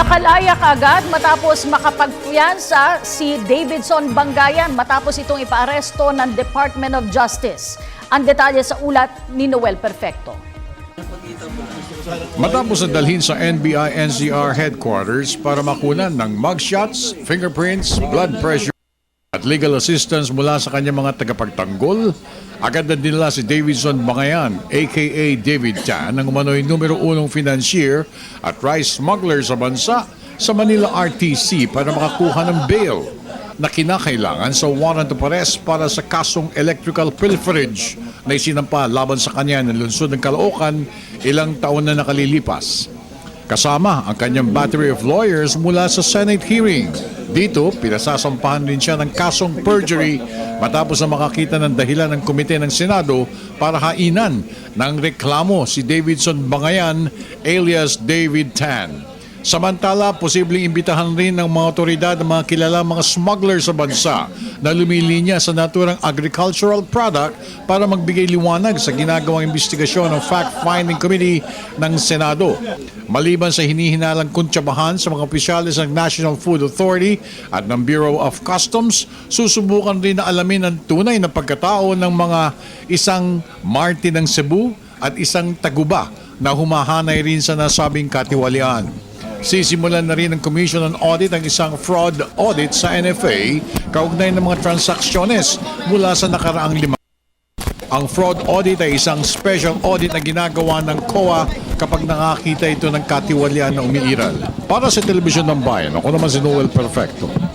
Nakalaya kaagad matapos makapagpiyansa si Davidson Bangayan matapos itong ipaaresto ng Department of Justice. Ang detalye sa ulat ni Noel Perfecto. Matapos na dalhin sa NBI-NCR headquarters para makunan ng mugshots, fingerprints, blood pressure at legal assistance mula sa kanyang mga tagapagtanggol, agad na dinala si Davidson Bangayan, aka David Tan, ang umano'y numero 1 financier at rice smuggler sa bansa sa Manila RTC para makakuha ng bail na kinakailangan sa warrant of arrest para sa kasong electrical pilferage na isinampa laban sa kanya ng lungsod ng Caloocan ilang taon na nakalilipas. Kasama ang kanyang battery of lawyers mula sa Senate hearing. Dito, pinasasampahan din siya ng kasong perjury matapos na makakita ng dahilan ng komite ng Senado para hainan ng reklamo si Davidson Bangayan alias David Tan. Samantala, posibleng imbitahan rin ng mga otoridad ng mga kilalang mga smuggler sa bansa na lumilinya sa naturang agricultural product para magbigay liwanag sa ginagawang investigasyon ng Fact-Finding Committee ng Senado. Maliban sa hinihinalang kuntsabahan sa mga opisyalis ng National Food Authority at ng Bureau of Customs, susubukan rin na alamin ang tunay na pagkatao ng mga isang Martin ng Cebu at isang Taguba na humahanay rin sa nasabing katiwalian. Sisimulan na rin ng Commission on Audit ang isang fraud audit sa NFA kaugnay ng mga transaksyones mula sa nakaraang 5. Ang fraud audit ay isang special audit na ginagawa ng COA kapag nakakita ito ng katiwalian na umiiral. Para sa Telebisyon ng Bayan, ako naman si Noel Perfecto.